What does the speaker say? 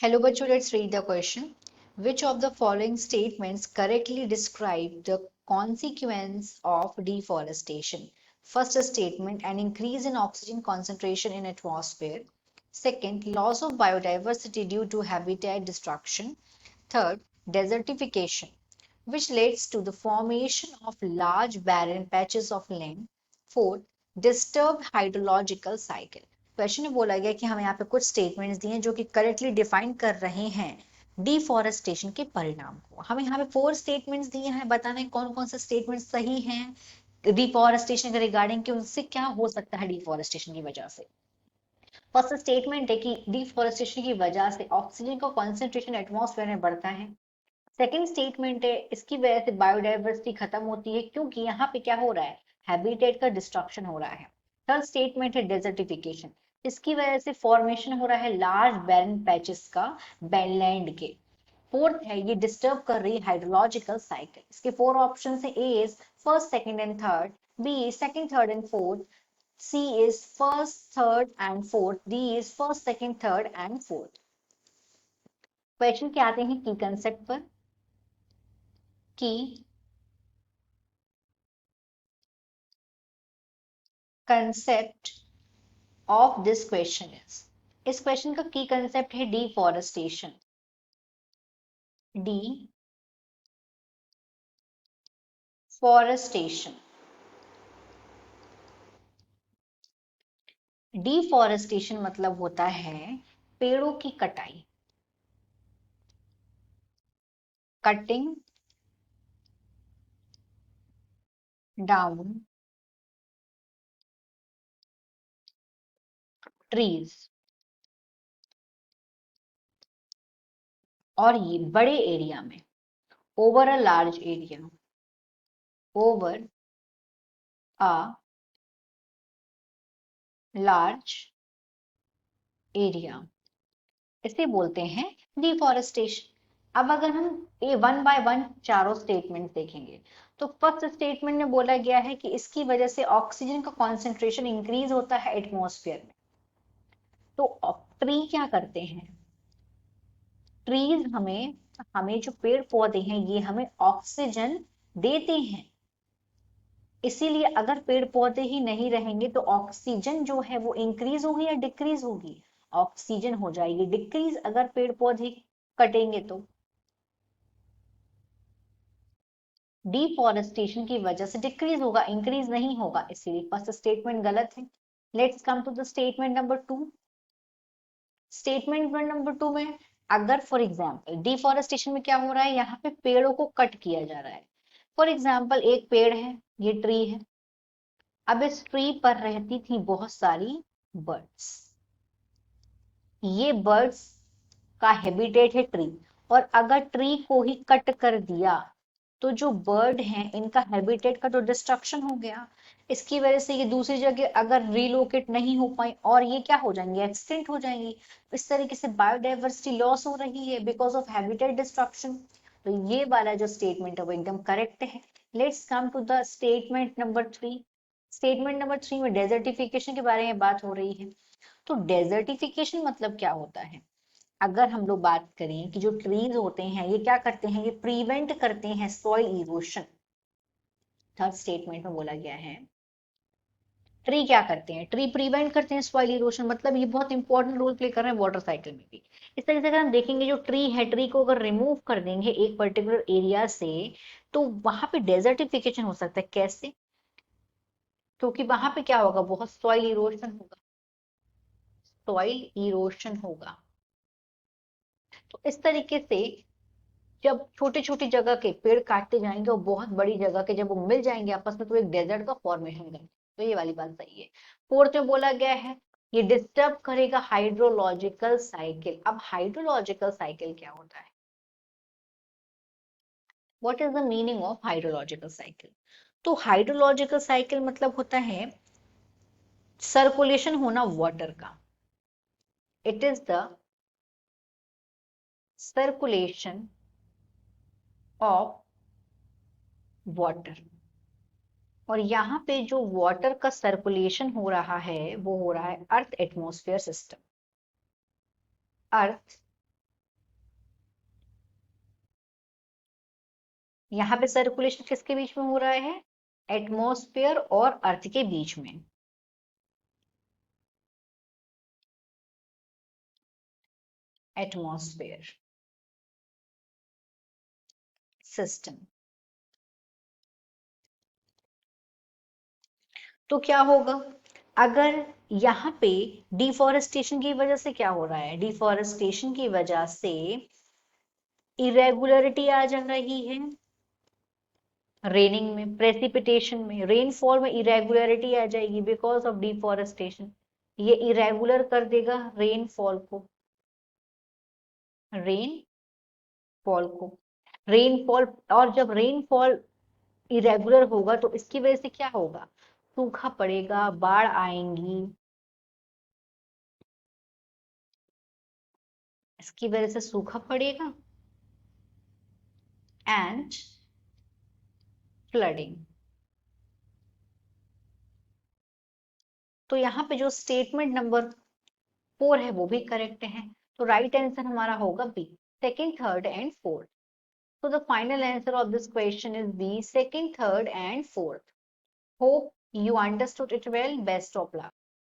Hello, bachcho, let's read the question. Which of the following statements correctly describe the consequence of deforestation? First statement, an increase in oxygen concentration in atmosphere. Second, loss of biodiversity due to habitat destruction. Third, desertification, which leads to the formation of large barren patches of land. Fourth, disturbed hydrological cycle. Question में बोला गया कि हमें यहाँ पे कुछ statements दिए हैं जो कि करेक्टली डिफाइन कर रहे हैं डिफॉरेस्टेशन के परिणाम को। हमें यहाँ पे 4 स्टेटमेंट्स दिए हैं, बताना है कौन कौन से स्टेटमेंट सही हैं डिफॉरेस्टेशन के रिगार्डिंग कि उनसे क्या हो सकता है डिफॉरेस्टेशन की वजह से। फर्स्ट स्टेटमेंट है कि डिफॉरेस्टेशन की वजह से ऑक्सीजन का कॉन्सेंट्रेशन एटमॉस्फेयर में बढ़ता है। सेकेंड स्टेटमेंट है इसकी वजह से बायोडाइवर्सिटी खत्म होती है क्योंकि यहाँ पे क्या हो रहा है, हैबिटेट का डिस्ट्रक्शन हो रहा है। थर्ड स्टेटमेंट है डेजर्टिफिकेशन, इसकी वजह से फॉर्मेशन हो रहा है लार्ज बैरन पैचेस का बैनलैंड के। फोर्थ है ये डिस्टर्ब कर रही हाइड्रोलॉजिकल साइकिल। इसके 4 ऑप्शन है, A is first second and third, B is second third and fourth, C is first third and fourth, D is first second third and fourth. Question के आते हैं की कंसेप्ट पर कि concept of this question is, इस question का की concept है डिफॉरेस्टेशन। डिफॉरेस्टेशन डिफॉरेस्टेशन मतलब होता है पेड़ों की कटाई, कटिंग डाउन ट्रीज। और ये बड़े एरिया में, over a large area, over a large area, इसे बोलते हैं डिफॉरेस्टेशन। अब अगर हम ये 1 बाय 1 चारों स्टेटमेंट देखेंगे तो फर्स्ट स्टेटमेंट में बोला गया है कि इसकी वजह से ऑक्सीजन का कॉन्सेंट्रेशन इंक्रीज होता है एटमॉस्फेयर में। तो ट्री क्या करते हैं, ट्रीज हमें हमें जो पेड़ पौधे हैं ये हमें ऑक्सीजन देते हैं। इसीलिए अगर पेड़ पौधे ही नहीं रहेंगे तो ऑक्सीजन जो है वो इंक्रीज होगी या डिक्रीज होगी, ऑक्सीजन हो जाएगी डिक्रीज अगर पेड़ पौधे कटेंगे तो। डिफॉरेस्टेशन की वजह से डिक्रीज होगा, इंक्रीज नहीं होगा, इसीलिए फर्स्ट स्टेटमेंट गलत है। Let's come to the statement number 2। Statement number 2 में अगर फॉर एग्जांपल डिफॉरेस्टेशन में क्या हो रहा है, यहाँ पे पेड़ों को कट किया जा रहा है। फॉर एग्जांपल एक पेड़ है, ये ट्री है, अब इस ट्री पर रहती थी बहुत सारी बर्ड्स, ये बर्ड्स का हैबिटेट है ट्री, और अगर ट्री को ही कट कर दिया तो जो बर्ड हैं इनका हैबिटेट का तो डिस्ट्रक्शन हो गया। इसकी वजह से ये दूसरी जगह अगर रिलोकेट नहीं हो पाई और ये क्या हो जाएंगे, एक्सटिंक्ट हो जाएंगी। इस तरीके से बायोडाइवर्सिटी लॉस हो रही है बिकॉज ऑफ हैबिटेट डिस्ट्रक्शन। तो ये वाला जो स्टेटमेंट है वो एकदम करेक्ट है। Let's come to the statement number 3। Statement number 3 में डेजर्टिफिकेशन के बारे में बात हो रही है। तो डेजर्टिफिकेशन मतलब क्या होता है, अगर हम लोग बात करें कि जो ट्रीज होते हैं ये क्या करते हैं, ये प्रिवेंट करते हैं सॉइल इरोशन। थर्ड स्टेटमेंट में बोला गया है ट्री क्या करते हैं, ट्री प्रिवेंट करते हैं सॉइल इरोशन, मतलब ये बहुत इंपॉर्टेंट रोल प्ले कर रहे हैं वाटर साइकिल में भी। इस तरीके से अगर हम देखेंगे जो ट्री है, ट्री को अगर रिमूव कर देंगे एक पर्टिकुलर एरिया से तो वहां पे डेजर्टिफिकेशन हो सकता है। कैसे, क्योंकि वहां पे क्या होगा, बहुत सॉइल इरोशन होगा, सॉइल इरोशन होगा। तो इस तरीके से जब छोटे छोटी जगह के पेड़ काटते जाएंगे और बहुत बड़ी जगह के जब वो मिल जाएंगे आपस में तो एक डेजर्ट का फॉर्मेशन करेंगे। तो ये वाली बात सही है। फोर्थ में बोला गया है ये डिस्टर्ब करेगा हाइड्रोलॉजिकल साइकिल। अब हाइड्रोलॉजिकल साइकिल क्या होता है, what is the meaning of hydrological cycle? तो हाइड्रोलॉजिकल साइकिल मतलब होता है सर्कुलेशन होना वाटर का। It is the circulation of water. और यहाँ पे जो वाटर का सर्कुलेशन हो रहा है वो हो रहा है अर्थ एटमॉस्फेयर सिस्टम। अर्थ यहाँ पे सर्कुलेशन किसके बीच में हो रहा है? एटमॉस्फेयर और अर्थ के बीच में। Atmosphere system. तो क्या होगा अगर यहाँ पे डिफॉरेस्टेशन की वजह से क्या हो रहा है? डिफॉरेस्टेशन की वजह से इरेगुलरिटी आ जा रही है रेनिंग में, प्रेसिपिटेशन में, रेनफॉल में इरेगुलरिटी आ जाएगी बिकॉज ऑफ डिफॉरेस्टेशन। ये इरेगुलर कर देगा रेनफॉल को, रेनफॉल को, रेनफॉल। और जब रेनफॉल इरेगुलर होगा तो इसकी वजह से क्या होगा? सूखा पड़ेगा, बाढ़ आएंगी, इसकी वजह से सूखा पड़ेगा एंड फ्लडिंग। तो यहाँ पे जो स्टेटमेंट नंबर 4 है वो भी करेक्ट है। तो राइट आंसर हमारा होगा b, second, third and fourth. So the final answer of this question is B, second, third and fourth. Hope you understood it well. Best of luck.